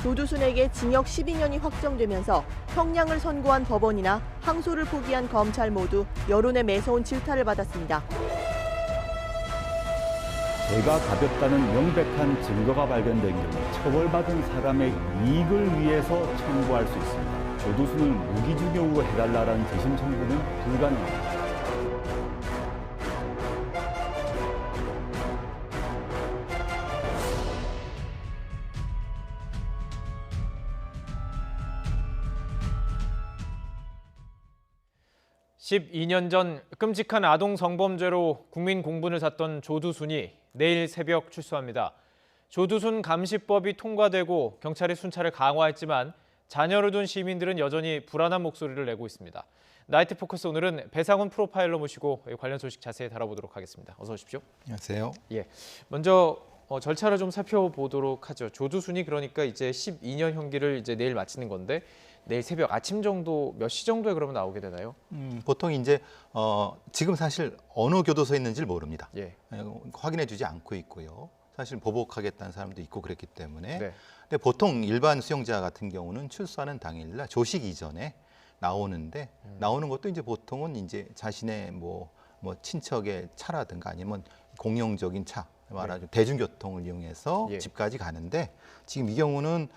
조두순에게 징역 12년이 확정되면서 형량을 선고한 법원이나 항소를 포기한 검찰 모두 여론의 매서운 질타를 받았습니다. 죄가 가볍다는 명백한 증거가 발견되기를 처벌받은 사람의 이익을 위해서 청구할 수 있습니다. 조두순을 무기징역으로 해달라는 재심 청구는 불가능합니다. (12년) 전 끔찍한 아동 성범죄로 국민 공분을 샀던 조두순이 내일 새벽 출소합니다. 조두순 감시법이 통과되고 경찰이 순찰을 강화했지만 자녀를 둔 시민들은 여전히 불안한 목소리를 내고 있습니다. 나이트 포커스 오늘은 배상훈 프로파일러 모시고 관련 소식 자세히 다뤄보도록 하겠습니다. 어서 오십시오. 안녕하세요. 예, 먼저 절차를 좀 살펴보도록 하죠. 조두순이 그러니까 이제 12년 형기를 이제 내일 마치는 건데 내일 새벽 아침 정도 몇 시 정도에 그러면 나오게 되나요? 보통 이제 지금 사실 어느 교도소에 있는지를 모릅니다. 예. 확인해주지 않고 있고요. 사실 보복하겠다는 사람도 있고 그랬기 때문에. 네. 근데 보통 일반 수용자 같은 경우는 출소하는 당일날 조식 이전에 나오는데 나오는 것도 이제 보통은 이제 자신의 뭐 친척의 차라든가 아니면 공용적인 차. 말하자면 대중교통을 이용해서 예. 집까지 가는데 지금 이 경우는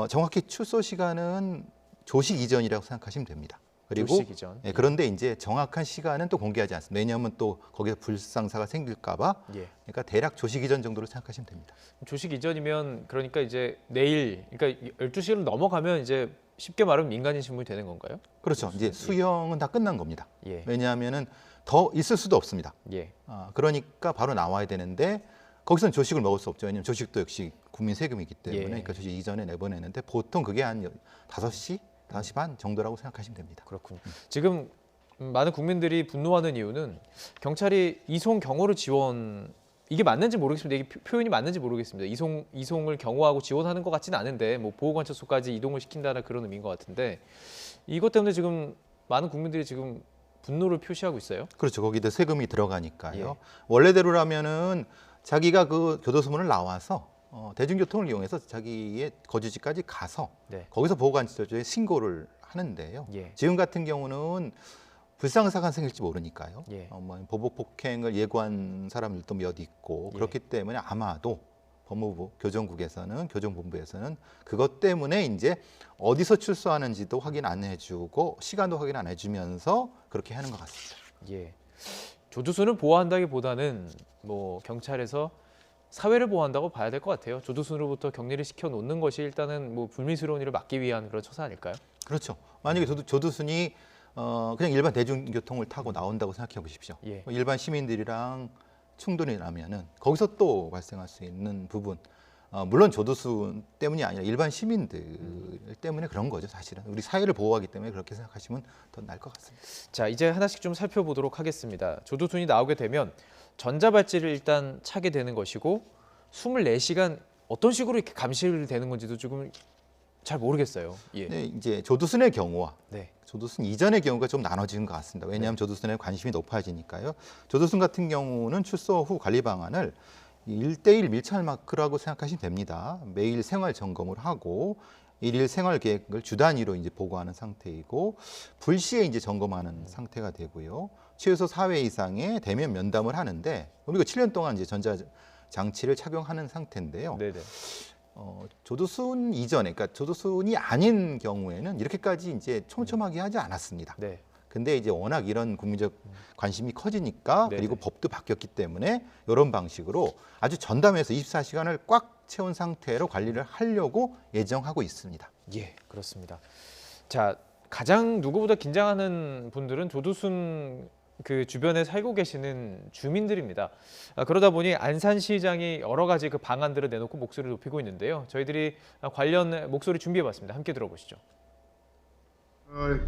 정확히 출소 시간은 조식 이전이라고 생각하시면 됩니다. 그리고 조식 이전. 예, 그런데 이제 정확한 시간은 또 공개하지 않습니다. 왜냐하면 또 거기서 불상사가 생길까-봐. 예. 그러니까 대략 조식 이전 정도로 생각하시면 됩니다. 조식 이전이면 그러니까 이제 내일 그러니까 12시를 넘어가면 이제 쉽게 말하면 민간인 신분이 되는 건가요? 그렇죠. 이제 수용은 다 끝난 겁니다. 예. 왜냐하면은 더 있을 수도 없습니다. 예. 그러니까 바로 나와야 되는데 거기서는 조식을 먹을 수 없죠. 왜냐하면 조식도 역시 국민 세금이기 때문에. 예. 그러니까 조식 이전에 내보내는데 보통 그게 한 5시, 5시 반 정도라고 생각하시면 됩니다. 그렇군요. 지금 많은 국민들이 분노하는 이유는 경찰이 이송 경호를 지원 이게 맞는지 모르겠습니다. 이게 표현이 맞는지 모르겠습니다. 이송을 경호하고 지원하는 것 같지는 않은데 뭐 보호관찰소까지 이동을 시킨다는 그런 의미인 것 같은데 이것 때문에 지금 많은 국민들이 지금 분노를 표시하고 있어요. 그렇죠. 거기도 세금이 들어가니까요. 예. 원래대로라면은 자기가 그 교도소문을 나와서 대중교통을 이용해서 자기의 거주지까지 가서 네. 거기서 보호관찰소에 신고를 하는데요. 예. 지금 같은 경우는 불상사가 생길지 모르니까요. 예. 보복 폭행을 예고한 사람들도 몇 있고 예. 그렇기 때문에 아마도 법무부 교정본부에서는 그것 때문에 이제 어디서 출소하는지도 확인 안 해주고 시간도 확인 안 해주면서 그렇게 하는 것 같습니다. 예. 조두순을 보호한다기보다는 뭐 경찰에서 사회를 보호한다고 봐야 될 것 같아요. 조두순으로부터 격리를 시켜 놓는 것이 일단은 뭐 불미스러운 일을 막기 위한 그런 처사 아닐까요? 그렇죠. 만약에 조두순이 그냥 일반 대중교통을 타고 나온다고 생각해 보십시오. 예. 일반 시민들이랑 충돌이 나면은 거기서 또 발생할 수 있는 부분. 물론 조두순 때문이 아니라 일반 시민들 때문에 그런 거죠, 사실은. 우리 사회를 보호하기 때문에 그렇게 생각하시면 더 나을 것 같습니다. 자, 이제 하나씩 좀 살펴보도록 하겠습니다. 조두순이 나오게 되면 전자발찌를 일단 차게 되는 것이고 24시간 어떤 식으로 이렇게 감시를 되는 건지도 조금 잘 모르겠어요. 예. 네, 이제 조두순의 경우와 네. 조두순 이전의 경우가 좀 나눠지는 것 같습니다. 왜냐하면 조두순에 관심이 높아지니까요. 조두순 같은 경우는 출소 후 관리 방안을 1:1 밀착 마크라고 생각하시면 됩니다. 매일 생활 점검을 하고 일일 생활 계획을 주 단위로 이제 보고하는 상태이고 불시에 이제 점검하는 상태가 되고요. 최소 4회 이상의 대면 면담을 하는데 우리가 7년 동안 이제 전자 장치를 착용하는 상태인데요. 네네. 조두순 이전에, 그러니까 조두순이 아닌 경우에는 이렇게까지 이제 촘촘하게 하지 않았습니다. 네. 근데 이제 워낙 이런 국민적 관심이 커지니까 네네. 그리고 법도 바뀌었기 때문에 이런 방식으로 아주 전담해서 24시간을 꽉 채운 상태로 관리를 하려고 예정하고 있습니다. 예, 그렇습니다. 자, 가장 누구보다 긴장하는 분들은 조두순 그 주변에 살고 계시는 주민들입니다. 그러다 보니 안산시장이 여러 가지 그 방안들을 내놓고 목소리를 높이고 있는데요. 저희들이 관련 목소리 준비해봤습니다. 함께 들어보시죠.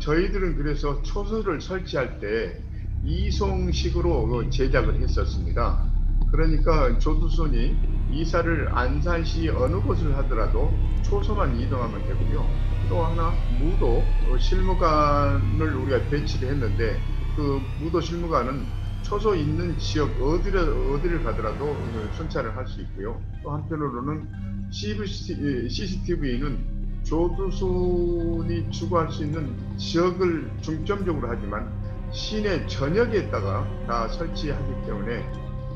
저희들은 그래서 초소를 설치할 때 이송식으로 제작을 했었습니다. 그러니까 조두순이 이사를 안산시 어느 곳을 하더라도 초소만 이동하면 되고요. 또 하나 무도 실무관을 우리가 배치를 했는데 그 무도 실무관은 초소 있는 지역 어디를 가더라도 순찰을 할 수 있고요. 또 한편으로는 CCTV는 조두순이 추구할 수 있는 지역을 중점적으로 하지만 시내 전역에다가 다 설치하기 때문에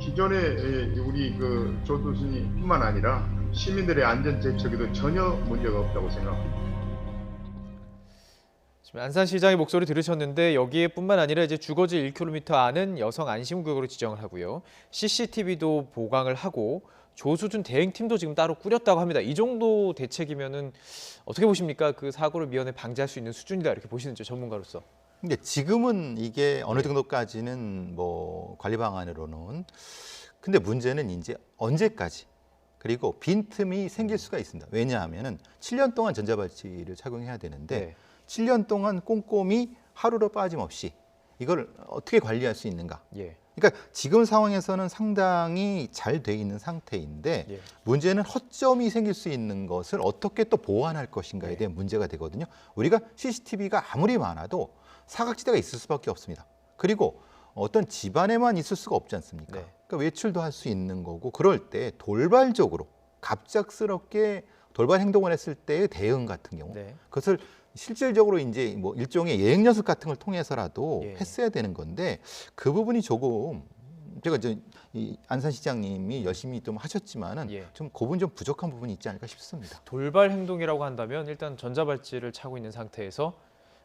기존의 우리 그 조두순이뿐만 아니라 시민들의 안전 대책에도 전혀 문제가 없다고 생각합니다. 지금 안산시장의 목소리 들으셨는데 여기에뿐만 아니라 이제 주거지 1km 안은 여성 안심구역으로 지정을 하고요. CCTV도 보강을 하고 조두순 대응팀도 지금 따로 꾸렸다고 합니다. 이 정도 대책이면은 어떻게 보십니까? 그 사고를 미연에 방지할 수 있는 수준이다 이렇게 보시는지 전문가로서. 근데 지금은 이게 어느 정도까지는 뭐 관리 방안으로는 근데 문제는 이제 언제까지 그리고 빈틈이 생길 수가 있습니다. 왜냐하면은 7년 동안 전자발찌를 착용해야 되는데 네. 7년 동안 꼼꼼히 하루도 빠짐없이 이걸 어떻게 관리할 수 있는가? 예. 그러니까 지금 상황에서는 상당히 잘 돼 있는 상태인데 예. 문제는 허점이 생길 수 있는 것을 어떻게 또 보완할 것인가에 대한 문제가 되거든요. 우리가 CCTV가 아무리 많아도 사각지대가 있을 수밖에 없습니다. 그리고 어떤 집안에만 있을 수가 없지 않습니까? 네. 그러니까 외출도 할 수 있는 거고 그럴 때 돌발적으로 갑작스럽게 돌발 행동을 했을 때의 대응 같은 경우 네. 그것을 실질적으로 이제 뭐 일종의 예행 연습 같은 걸 통해서라도 예. 했어야 되는 건데 그 부분이 조금 제가 이제 이 안산시장님이 열심히 좀 하셨지만은 예. 좀 그 부분 좀 부족한 부분이 있지 않을까 싶습니다. 돌발 행동이라고 한다면 일단 전자발찌를 차고 있는 상태에서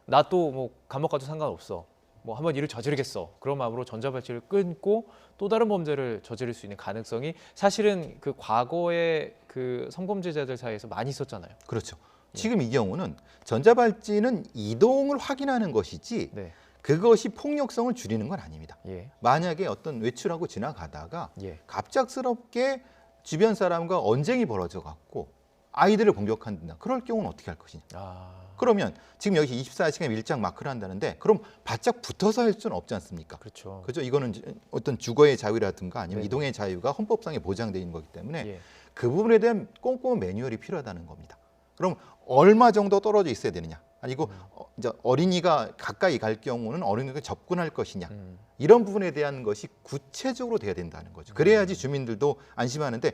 나 또 뭐 감옥 가도 상관없어. 뭐 한번 일을 저지르겠어. 그런 마음으로 전자발찌를 끊고 또 다른 범죄를 저지를 수 있는 가능성이 사실은 그 과거에 그 성범죄자들 사이에서 많이 있었잖아요. 그렇죠. 지금 이 경우는 전자발찌는 이동을 확인하는 것이지 네. 그것이 폭력성을 줄이는 건 아닙니다. 예. 만약에 어떤 외출하고 지나가다가 예. 갑작스럽게 주변 사람과 언쟁이 벌어져 갖고 아이들을 공격한다. 그럴 경우는 어떻게 할 것이냐. 아. 그러면 지금 여기 24시간 밀착 마크를 한다는데 그럼 바짝 붙어서 할 수는 없지 않습니까? 그렇죠. 그죠? 이거는 어떤 주거의 자유라든가 아니면 네네. 이동의 자유가 헌법상에 보장되어 있는 거기 때문에 예. 그 부분에 대한 꼼꼼한 매뉴얼이 필요하다는 겁니다. 그럼 얼마 정도 떨어져 있어야 되느냐? 아니고 이제 어린이가 가까이 갈 경우는 어린이가 접근할 것이냐? 이런 부분에 대한 것이 구체적으로 돼야 된다는 거죠. 그래야지 주민들도 안심하는데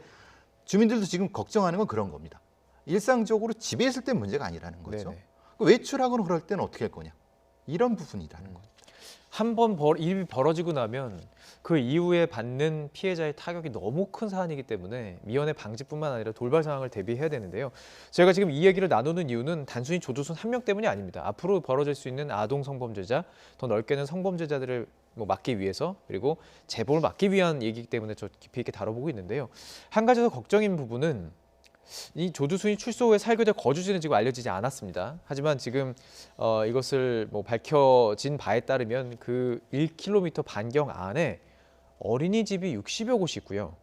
주민들도 지금 걱정하는 건 그런 겁니다. 일상적으로 집에 있을 때 문제가 아니라는 거죠. 네네. 외출하거나 그럴 때는 어떻게 할 거냐? 이런 부분이라는 거죠. 한번 일이 벌어지고 나면 그 이후에 받는 피해자의 타격이 너무 큰 사안이기 때문에 미연의 방지뿐만 아니라 돌발 상황을 대비해야 되는데요. 제가 지금 이 얘기를 나누는 이유는 단순히 조두순 한 명 때문이 아닙니다. 앞으로 벌어질 수 있는 아동 성범죄자, 더 넓게는 성범죄자들을 막기 위해서 그리고 재벌을 막기 위한 얘기이기 때문에 저 깊이 있게 다뤄보고 있는데요. 한 가지 더 걱정인 부분은 이 조두순이 출소 후에 살게 될 거주지는 지금 알려지지 않았습니다. 하지만 지금 이것을 밝혀진 바에 따르면 그 1km 반경 안에 어린이집이 60여 곳이 있고요.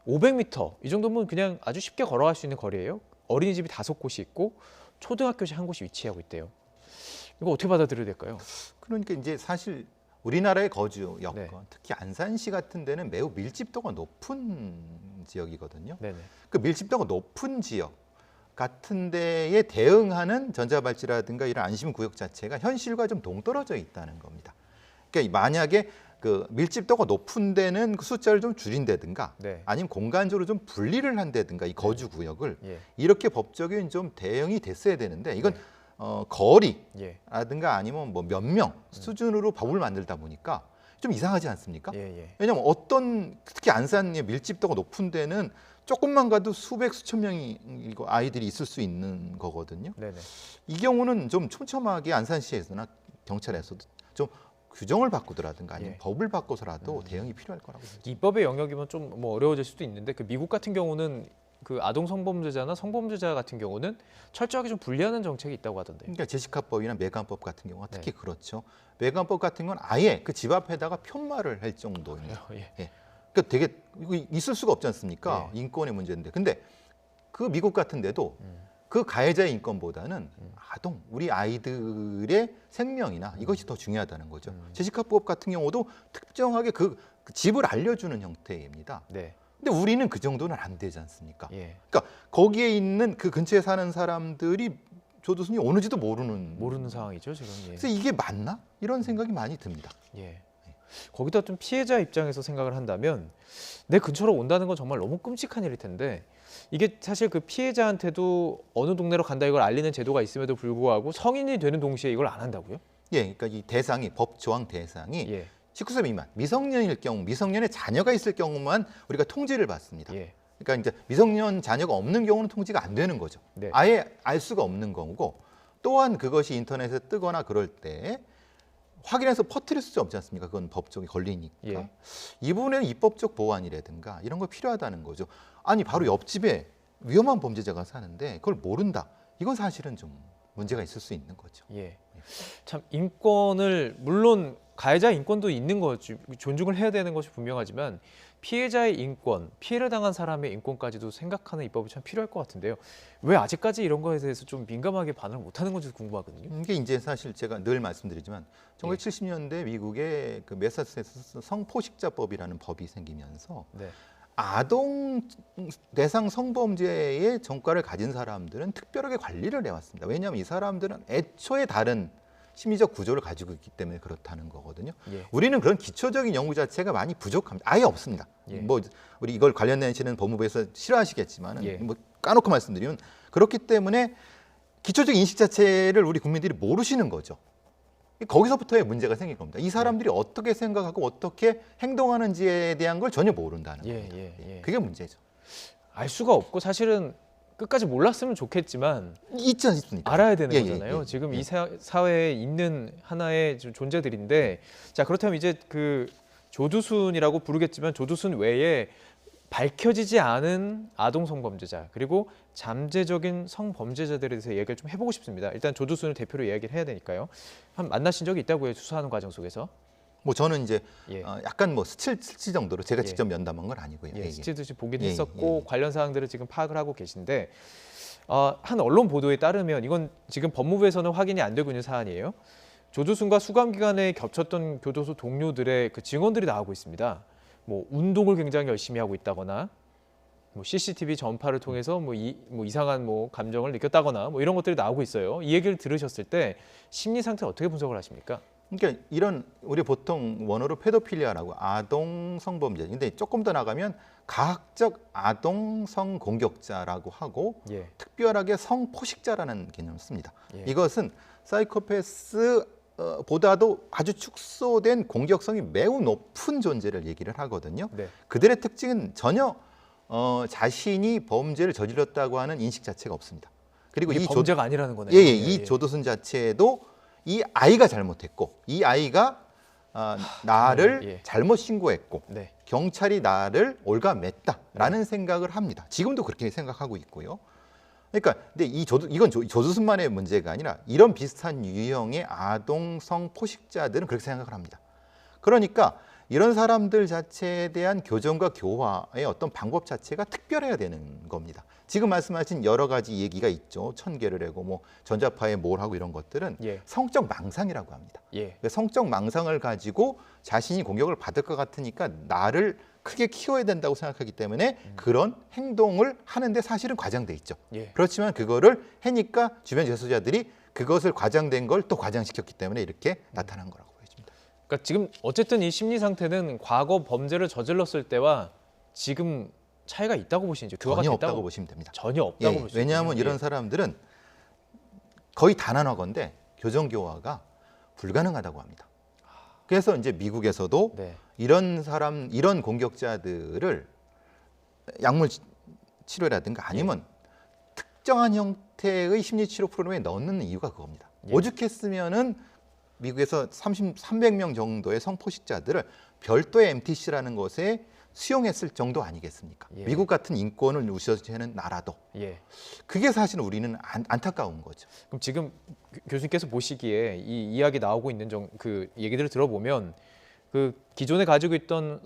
500m 이 정도면 그냥 아주 쉽게 걸어갈 수 있는 거리예요. 어린이집이 5곳이 있고 초등학교시 1곳이 위치하고 있대요. 이거 어떻게 받아들여야 될까요? 그러니까 이제 사실 우리나라의 거주 여건, 네. 특히 안산시 같은 데는 매우 밀집도가 높은 지역이거든요. 네네. 그 밀집도가 높은 지역 같은 데에 대응하는 전자발찌라든가 이런 안심구역 자체가 현실과 좀 동떨어져 있다는 겁니다. 그러니까 만약에 그 밀집도가 높은 데는 그 숫자를 좀 줄인다든가 네. 아니면 공간적으로 좀 분리를 한다든가 이 거주 구역을 예. 이렇게 법적인 좀 대응이 됐어야 되는데 이건 네. 거리라든가 예. 아니면 뭐 몇 명 수준으로 법을 만들다 보니까 좀 이상하지 않습니까? 예. 예. 왜냐하면 어떤 특히 안산의 밀집도가 높은 데는 조금만 가도 수백 수천 명이 아이들이 있을 수 있는 거거든요. 네네. 이 경우는 좀 촘촘하게 안산시에서나 경찰에서도 좀 규정을 바꾸더라든가 아니면 예. 법을 바꿔서라도 대응이 필요할 거라고 생각합니다. 입법의 영역이면 좀 어려워질 수도 있는데 그 미국 같은 경우는 그 아동 성범죄자나 성범죄자 같은 경우는 철저하게 좀 분리하는 정책이 있다고 하던데요. 그러니까 제시카법이나 메간법 같은 경우가 특히 네. 그렇죠. 메간법 같은 건 아예 그 집 앞에다가 편말을 할 정도예요. 예. 그러니까 되게 이거 있을 수가 없지 않습니까? 네. 인권의 문제인데. 근데 그 미국 같은 데도 그 가해자의 인권보다는 아동, 우리 아이들의 생명이나 이것이 더 중요하다는 거죠. 제시카법 같은 경우도 특정하게 그 집을 알려주는 형태입니다. 네. 근데 우리는 그 정도는 안 되지 않습니까? 예. 그러니까 거기에 있는 그 근처에 사는 사람들이 조두순이 오는지도 모르는 상황이죠 지금. 예. 그래서 이게 맞나? 이런 생각이 많이 듭니다. 예. 거기다 좀 피해자 입장에서 생각을 한다면 내 근처로 온다는 건 정말 너무 끔찍한 일일 텐데 이게 사실 그 피해자한테도 어느 동네로 간다 이걸 알리는 제도가 있음에도 불구하고 성인이 되는 동시에 이걸 안 한다고요? 예, 그러니까 이 대상이 법 조항 대상이 예. 19세 미만 미성년일 경우, 미성년의 자녀가 있을 경우만 우리가 통지를 받습니다. 예. 그러니까 이제 미성년 자녀가 없는 경우는 통지가 안 되는 거죠. 네. 아예 알 수가 없는 거고, 또한 그것이 인터넷에 뜨거나 그럴 때 확인해서 퍼뜨릴 수 없지 않습니까? 그건 법적인 권리니까. 예. 이 부분에는 입법적 보완이라든가 이런 거 필요하다는 거죠. 아니 바로 옆집에 위험한 범죄자가 사는데 그걸 모른다. 이건 사실은 좀 문제가 있을 수 있는 거죠. 예. 참 인권을 물론 가해자 인권도 있는 거죠. 존중을 해야 되는 것이 분명하지만 피해자의 인권, 피해를 당한 사람의 인권까지도 생각하는 입법이 참 필요할 것 같은데요. 왜 아직까지 이런 거에 대해서 좀 민감하게 반응을 못하는 건지 궁금하거든요. 이게 이제 사실 제가 늘 말씀드리지만 1970년대 미국의 그 매사추세츠 성포식자법이라는 법이 생기면서 네. 아동 대상 성범죄의 전과를 가진 사람들은 특별하게 관리를 해왔습니다. 왜냐하면 이 사람들은 애초에 다른 심리적 구조를 가지고 있기 때문에 그렇다는 거거든요. 예. 우리는 그런 기초적인 연구 자체가 많이 부족합니다. 아예 없습니다. 예. 뭐 우리 이걸 관련되시는 법무부에서 싫어하시겠지만 예. 뭐 까놓고 말씀드리면 그렇기 때문에 기초적인 인식 자체를 우리 국민들이 모르시는 거죠. 거기서부터의 문제가 생긴 겁니다. 이 사람들이 어떻게 생각하고 어떻게 행동하는지에 대한 걸 전혀 모른다는 예, 겁니다. 예, 예. 그게 문제죠. 알 수가 없고 사실은 끝까지 몰랐으면 좋겠지만 있지 않습니까? 알아야 되는 예, 거잖아요. 예, 예. 지금 예. 이 사회에 있는 하나의 좀 존재들인데, 자 그렇다면 이제 그 조두순이라고 부르겠지만 조두순 외에 밝혀지지 않은 아동 성범죄자 그리고 잠재적인 성범죄자들에 대해서 얘기를 좀 해보고 싶습니다. 일단 조두순을 대표로 이야기를 해야 되니까요. 한 만나신 적이 있다고요? 수사하는 과정 속에서? 뭐 저는 이제 예. 약간 뭐 스칠 정도로 제가 예. 직접 면담한 건 아니고요. 예, 스치듯이 보긴 예, 했었고 예. 관련 사항들을 지금 파악을 하고 계신데 한 언론 보도에 따르면 이건 지금 법무부에서는 확인이 안 되고 있는 사안이에요. 조두순과 수감기간에 겹쳤던 교도소 동료들의 그 증언들이 나오고 있습니다. 뭐 운동을 굉장히 열심히 하고 있다거나 뭐 CCTV 전파를 통해서 뭐 이상한 뭐 감정을 느꼈다거나 뭐 이런 것들이 나오고 있어요. 이 얘기를 들으셨을 때 심리 상태 어떻게 분석을 하십니까? 그러니까 이런 우리 보통 원어로 페도필리아라고 아동 성범죄. 근데 조금 더 나가면 가학적 아동 성공격자라고 하고 예. 특별하게 성포식자라는 개념을 씁니다. 예. 이것은 사이코패스 보다도 아주 축소된 공격성이 매우 높은 존재를 얘기를 하거든요. 네. 그들의 특징은 전혀 자신이 범죄를 저질렀다고 하는 인식 자체가 없습니다. 그리고 이게 이 범죄가 아니라는 거네요. 이 조두순 자체도 이 아이가 잘못했고 이 아이가 나를 예. 잘못 신고했고 네. 경찰이 나를 올가맸다라는 생각을 합니다. 지금도 그렇게 생각하고 있고요. 그러니까 근데 이건 조두순만의 문제가 아니라 이런 비슷한 유형의 아동 성포식자들은 그렇게 생각을 합니다. 그러니까 이런 사람들 자체에 대한 교정과 교화의 어떤 방법 자체가 특별해야 되는 겁니다. 지금 말씀하신 여러 가지 얘기가 있죠. 천계를 해고 뭐 전자파에 뭘 하고 이런 것들은 예. 성적 망상이라고 합니다. 예. 성적 망상을 가지고 자신이 공격을 받을 것 같으니까 나를 크게 키워야 된다고 생각하기 때문에 그런 행동을 하는데 사실은 과장돼 있죠. 예. 그렇지만 그거를 해니까 주변 재소자들이 그것을 과장된 걸 또 과장시켰기 때문에 이렇게 나타난 거라고 보여집니다. 그러니까 지금 어쨌든 이 심리 상태는 과거 범죄를 저질렀을 때와 지금 차이가 있다고 보시는지 교화가 전혀 됐다고 없다고 보시면 됩니다. 전혀 없다고 예, 보시죠. 왜냐하면 이런 사람들은 거의 단언하건대 교정 교화가 불가능하다고 합니다. 그래서 이제 미국에서도 네. 이런 공격자들을 약물 치료라든가 아니면 특정한 형태의 심리 치료 프로그램에 넣는 이유가 그겁니다. 예. 오죽했으면은 미국에서 300명 정도의 성포식자들을 별도의 MTC라는 것에 수용했을 정도 아니겠습니까? 예. 미국 같은 인권을 우선시하는 나라도. 예. 그게 사실 우리는 안타까운 거죠. 그럼 지금 교수님께서 보시기에 이 이야기 나오고 있는 그 얘기들을 들어보면 그 기존에 가지고 있던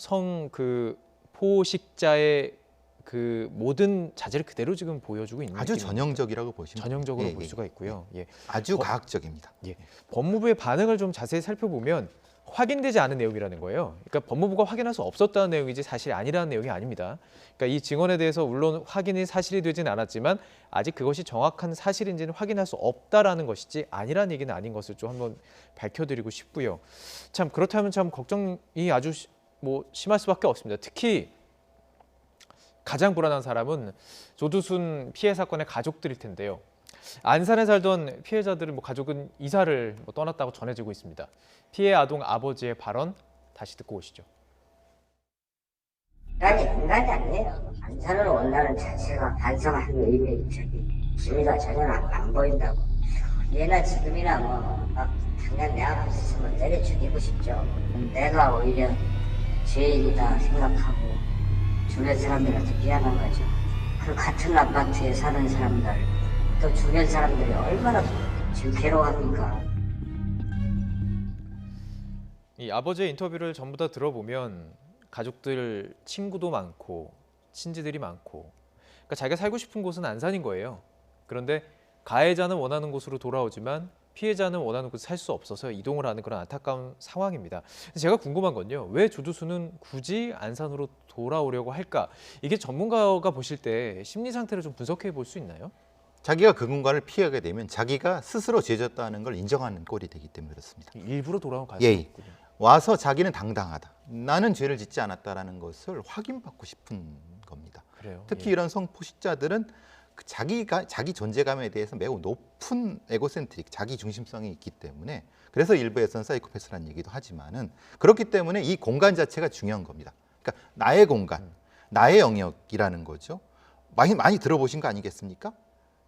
포식자의 그 모든 자질을 그대로 지금 보여주고 있는 아주 느낌입니다. 전형적이라고 보시면 전형적으로 예, 볼 예. 수가 있고요. 예. 아주 과학적입니다. 예. 법무부의 반응을 좀 자세히 살펴보면 확인되지 않은 내용이라는 거예요. 그러니까 법무부가 확인할 수 없었다는 내용이지 사실 아니라는 내용이 아닙니다. 그러니까 이 증언에 대해서 물론 확인이 사실이 되진 않았지만 아직 그것이 정확한 사실인지는 확인할 수 없다라는 것이지 아니라는 얘기는 아닌 것을 좀 한번 밝혀드리고 싶고요. 참 그렇다면 참 걱정이 아주 심할 수밖에 없습니다. 특히 가장 불안한 사람은 조두순 피해 사건의 가족들일 텐데요. 안산에 살던 피해자들은 가족은 이사를 떠났다고 전해지고 있습니다. 피해 아동 아버지의 발언 다시 듣고 오시죠. 인간이 아니에요. 안산으로 온다는 자체가 반성하는 의미의 기미가 전혀 안 보인다고. 얘나 지금이나 막 당장 내 앞에 있으면 내려 죽이고 싶죠. 내가 오히려 죄인이다 생각하고 주변 사람들한테 미안한 거죠. 그 같은 아파트에 사는 사람들 또 주변 사람들이 얼마나 지금 괴로워합니까. 이 아버지의 인터뷰를 전부 다 들어보면 가족들, 친구도 많고 친지들이 많고 그러니까 자기가 살고 싶은 곳은 안산인 거예요. 그런데 가해자는 원하는 곳으로 돌아오지만 피해자는 원하는 곳에 살 수 없어서 이동을 하는 그런 안타까운 상황입니다. 제가 궁금한 건요. 왜 조두순은 굳이 안산으로 돌아오려고 할까? 이게 전문가가 보실 때 심리 상태를 좀 분석해 볼 수 있나요? 자기가 그 공간을 피하게 되면 자기가 스스로 죄졌다는 걸 인정하는 꼴이 되기 때문에 그렇습니다. 일부러 돌아온 가능성이 예. 있군요. 와서 자기는 당당하다. 나는 죄를 짓지 않았다라는 것을 확인받고 싶은 겁니다. 그래요. 특히 이런 성포식자들은 자기 존재감에 대해서 매우 높은 에고센트릭, 자기 중심성이 있기 때문에 그래서 일부에서는 사이코패스라는 얘기도 하지만은 그렇기 때문에 이 공간 자체가 중요한 겁니다. 그러니까 나의 공간, 나의 영역이라는 거죠. 많이 들어보신 거 아니겠습니까?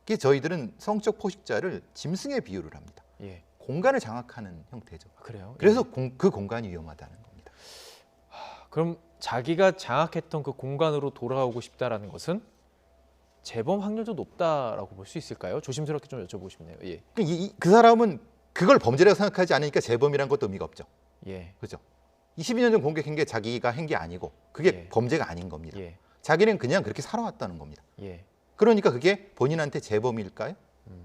이게 저희들은 성적 포식자를 짐승에 비유를 합니다. 예. 공간을 장악하는 형태죠. 그래요. 그래서 그 공간이 위험하다는 겁니다. 그럼 자기가 장악했던 그 공간으로 돌아오고 싶다라는 것은 재범 확률도 높다라고 볼 수 있을까요? 조심스럽게 좀 여쭤보고 싶네요. 예. 그 사람은 그걸 범죄라고 생각하지 않으니까 재범이라는 것도 의미가 없죠. 예. 그렇죠? 22년 전 공격한 게 자기가 한 게 아니고 그게 예. 범죄가 아닌 겁니다. 예. 자기는 그냥 그렇게 살아왔다는 겁니다. 예. 그러니까 그게 본인한테 재범일까요?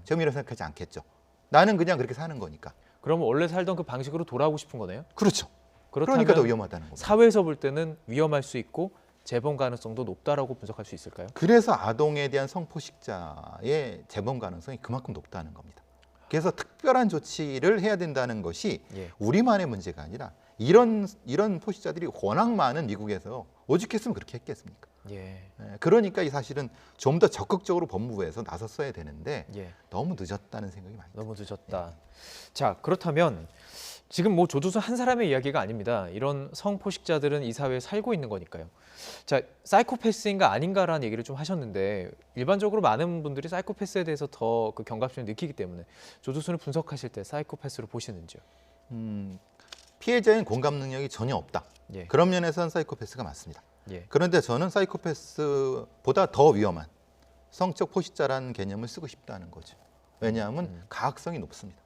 재범이라고 생각하지 않겠죠. 나는 그냥 그렇게 사는 거니까. 그러면 원래 살던 그 방식으로 돌아오고 싶은 거네요? 그렇죠. 그렇다면 그러니까 더 위험하다는 겁니다. 사회에서 볼 때는 위험할 수 있고 재범 가능성도 높다라고 분석할 수 있을까요? 그래서 아동에 대한 성포식자의 재범 가능성이 그만큼 높다는 겁니다. 그래서 특별한 조치를 해야 된다는 것이 예. 우리만의 문제가 아니라 이런 포식자들이 워낙 많은 미국에서 오죽했으면 그렇게 했겠습니까? 예. 그러니까 이 사실은 좀 더 적극적으로 법무부에서 나섰어야 되는데 예. 너무 늦었다는 생각이 많이 듭니다. 너무 늦었다. 자, 그렇다면 지금 조두순 한 사람의 이야기가 아닙니다. 이런 성포식자들은 이 사회에 살고 있는 거니까요. 자, 사이코패스인가 아닌가라는 얘기를 좀 하셨는데 일반적으로 많은 분들이 사이코패스에 대해서 더 그 경각심을 느끼기 때문에 조두순을 분석하실 때 사이코패스로 보시는지요? 피해자인 공감 능력이 전혀 없다. 예. 그런 면에서는 사이코패스가 맞습니다. 예. 그런데 저는 사이코패스보다 더 위험한 성적 포식자라는 개념을 쓰고 싶다는 거죠. 왜냐하면 가학성이 높습니다.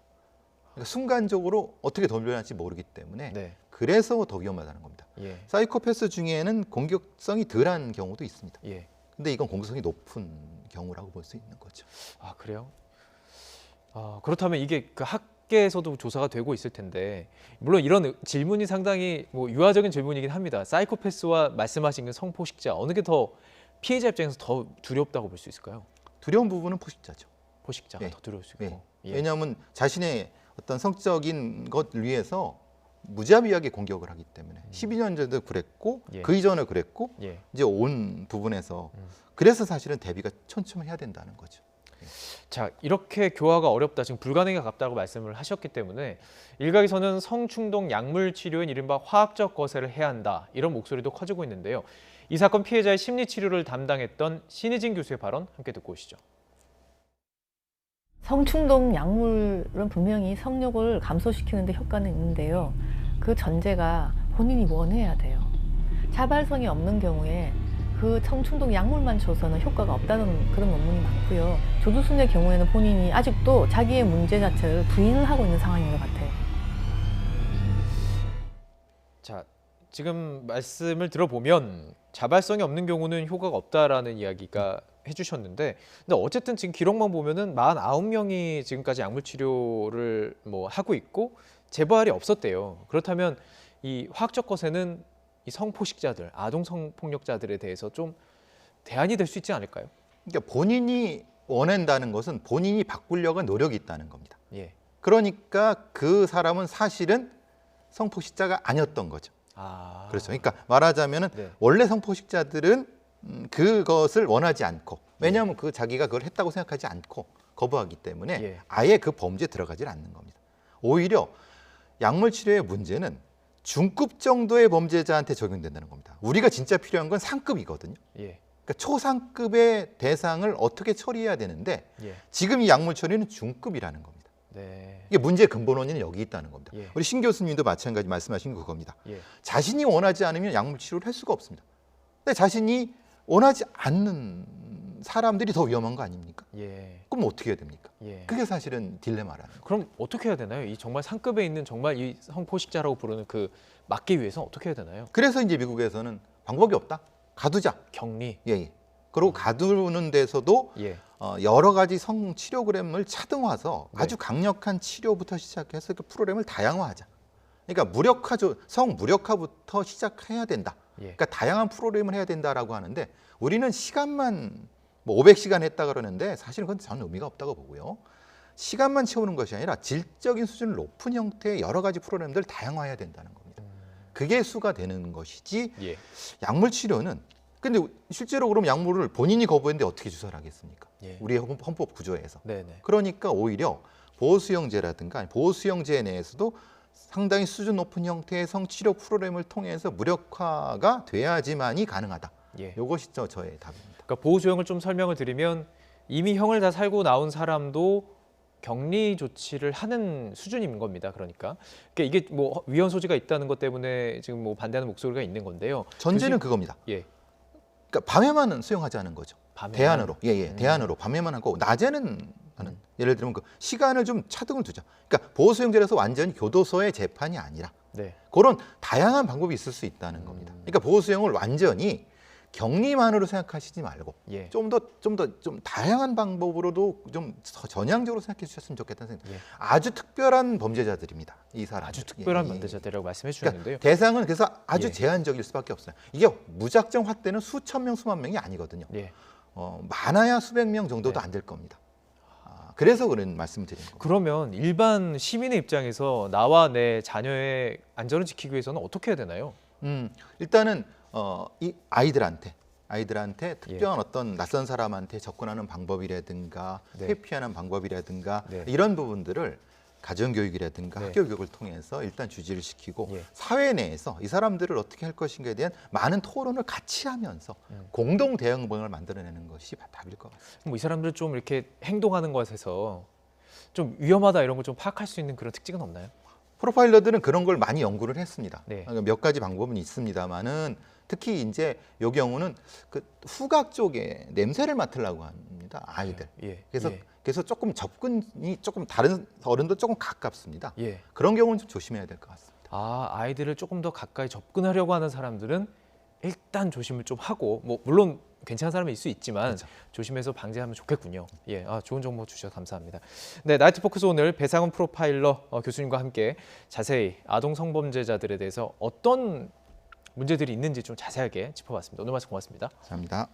그러니까 순간적으로 어떻게 돌변할지 모르기 때문에 네. 그래서 더 위험하다는 겁니다. 예. 사이코패스 중에는 공격성이 덜한 경우도 있습니다. 예. 근데 이건 공격성이 높은 경우라고 볼 수 있는 거죠. 아, 그래요? 그렇다면 이게 그 학계에서도 조사가 되고 있을 텐데 물론 이런 질문이 상당히 유화적인 질문이긴 합니다. 사이코패스와 말씀하신 그 성포식자 어느 게 더 피해자 입장에서 더 두렵다고 볼 수 있을까요? 두려운 부분은 포식자죠. 포식자가 예. 더 두려울 수 있고. 예. 예. 왜냐하면 자신의 어떤 성적인 것 위해서 무자비하게 공격을 하기 때문에 12년 전에도 그랬고 예. 그 이전에 그랬고 예. 이제 온 부분에서 그래서 사실은 대비가 촘촘해야 된다는 거죠. 자, 이렇게 교화가 어렵다, 지금 불가능에 가깝다고 말씀을 하셨기 때문에 일각에서는 성충동 약물 치료인 이른바 화학적 거세를 해야 한다 이런 목소리도 커지고 있는데요. 이 사건 피해자의 심리 치료를 담당했던 신희진 교수의 발언 함께 듣고 오시죠. 성충동 약물은 분명히 성욕을 감소시키는 데 효과는 있는데요. 그 전제가 본인이 원해야 돼요. 자발성이 없는 경우에 그 성충동 약물만 줘서는 효과가 없다는 그런 논문이 많고요. 조두순의 경우에는 본인이 아직도 자기의 문제 자체를 부인을 하고 있는 상황인 것 같아요. 자, 지금 말씀을 들어보면 자발성이 없는 경우는 효과가 없다라는 이야기가 해주셨는데, 근데 어쨌든 지금 기록만 보면은 49명이 지금까지 약물 치료를 하고 있고 재발이 없었대요. 그렇다면 이 화학적 거세는 이 성포식자들, 아동 성폭력자들에 대해서 좀 대안이 될 수 있지 않을까요? 그러니까 본인이 원한다는 것은 본인이 바꾸려고 노력이 있다는 겁니다. 예. 그러니까 그 사람은 사실은 성포식자가 아니었던 거죠. 아. 그렇죠. 그러니까 말하자면은 네. 원래 성포식자들은 그것을 원하지 않고 왜냐하면 그 자기가 그걸 했다고 생각하지 않고 거부하기 때문에 예. 아예 그 범죄에 들어가질 않는 겁니다. 오히려 약물 치료의 문제는 중급 정도의 범죄자한테 적용된다는 겁니다. 우리가 진짜 필요한 건 상급이거든요. 예. 그러니까 초상급의 대상을 어떻게 처리해야 되는데 예. 지금 이 약물 처리는 중급이라는 겁니다. 네. 이게 문제의 근본 원인은 여기 있다는 겁니다. 예. 우리 신 교수님도 마찬가지 말씀하신 그겁니다. 예. 자신이 원하지 않으면 약물 치료를 할 수가 없습니다. 근데 자신이 원하지 않는 사람들이 더 위험한 거 아닙니까? 예. 그럼 어떻게 해야 됩니까? 예. 그게 사실은 딜레마라는 거예요. 그럼 어떻게 해야 되나요? 이 정말 상급에 있는 정말 이 성포식자라고 부르는 그 막기 위해서 어떻게 해야 되나요? 그래서 이제 미국에서는 방법이 없다. 가두자. 격리. 예, 예. 그리고 가두는 데서도 예. 여러 가지 성 치료그램을 차등화해서 네. 아주 강력한 치료부터 시작해서 그 프로그램을 다양화하자. 그러니까 무력화죠. 성 무력화부터 시작해야 된다. 예. 그러니까 다양한 프로그램을 해야 된다라고 하는데 우리는 시간만 뭐 500시간 했다 그러는데 사실은 그건 전 의미가 없다고 보고요. 시간만 채우는 것이 아니라 질적인 수준을 높은 형태의 여러 가지 프로그램들을 다양화해야 된다는 겁니다. 그게 수가 되는 것이지 예. 약물 치료는 근데 실제로 그럼 약물을 본인이 거부했는데 어떻게 주사를 하겠습니까? 예. 우리의 헌법 구조에서. 네네. 그러니까 오히려 보호수용제라든가 보호수용제 내에서도 상당히 수준 높은 형태의 성치료 프로그램을 통해서 무력화가 돼야지만이 가능하다. 예. 이것이 저의 답입니다. 그러니까 보호 수용을 좀 설명을 드리면 이미 형을 다 살고 나온 사람도 격리 조치를 하는 수준인 겁니다. 그러니까 이게 뭐 위헌 소지가 있다는 것 때문에 지금 뭐 반대하는 목소리가 있는 건데요. 전제는 그겁니다. 예. 그러니까 밤에만은 수용하지 않은 거죠. 밤에만? 대안으로. 예. 대안으로 밤에만 하고 낮에는 하는. 예를 들면 그 시간을 좀 차등을 두자. 그러니까 보호수용제라서 완전히 교도소의 재판이 아니라 네. 그런 다양한 방법이 있을 수 있다는 겁니다. 그러니까 보호수용을 완전히 격리만으로 생각하시지 말고 예. 좀 다양한 방법으로도 좀 전향적으로 생각해 주셨으면 좋겠다는 생각. 예. 아주 특별한 범죄자들입니다. 이 사람 아주 특별한 범죄자들이라고 말씀해 주셨는데요. 그러니까 대상은 그래서 아주 예. 제한적일 수밖에 없어요. 이게 무작정 확대는 수천 명, 수만 명이 아니거든요. 예. 많아야 수백 명 정도도 네. 안 될 겁니다. 그래서 그런 말씀을 드리는 겁니다. 그러면 일반 시민의 입장에서 나와 내 자녀의 안전을 지키기 위해서는 어떻게 해야 되나요? 일단은 이 아이들한테 특별한 어떤 낯선 사람한테 접근하는 방법이라든가 네. 회피하는 방법이라든가 네. 이런 부분들을 가정교육이라든가 네. 학교 교육을 통해서 일단 주지를 시키고 예. 사회 내에서 이 사람들을 어떻게 할 것인가에 대한 많은 토론을 같이 하면서 공동 대응방을 만들어내는 것이 답일 것 같습니다. 뭐 이 사람들 좀 이렇게 행동하는 것에서 좀 위험하다 이런 걸 좀 파악할 수 있는 그런 특징은 없나요? 프로파일러들은 그런 걸 많이 연구를 했습니다. 네. 그러니까 몇 가지 방법은 있습니다만은 특히 이제 이 경우는 그 후각 쪽에 냄새를 맡으려고 합니다. 아이들. 예. 그래서 조금 접근이 조금 다른 어른도 조금 가깝습니다. 예. 그런 경우는 좀 조심해야 될 것 같습니다. 아이들을 조금 더 가까이 접근하려고 하는 사람들은 일단 조심을 좀 하고 뭐 물론 괜찮은 사람이 있을 수 있지만 그렇죠. 조심해서 방지하면 좋겠군요. 예, 좋은 정보 주셔서 감사합니다. 네, 나이트 포커스 오늘 배상훈 프로파일러 교수님과 함께 자세히 아동 성범죄자들에 대해서 어떤 문제들이 있는지 좀 자세하게 짚어봤습니다. 오늘 말씀 고맙습니다. 감사합니다.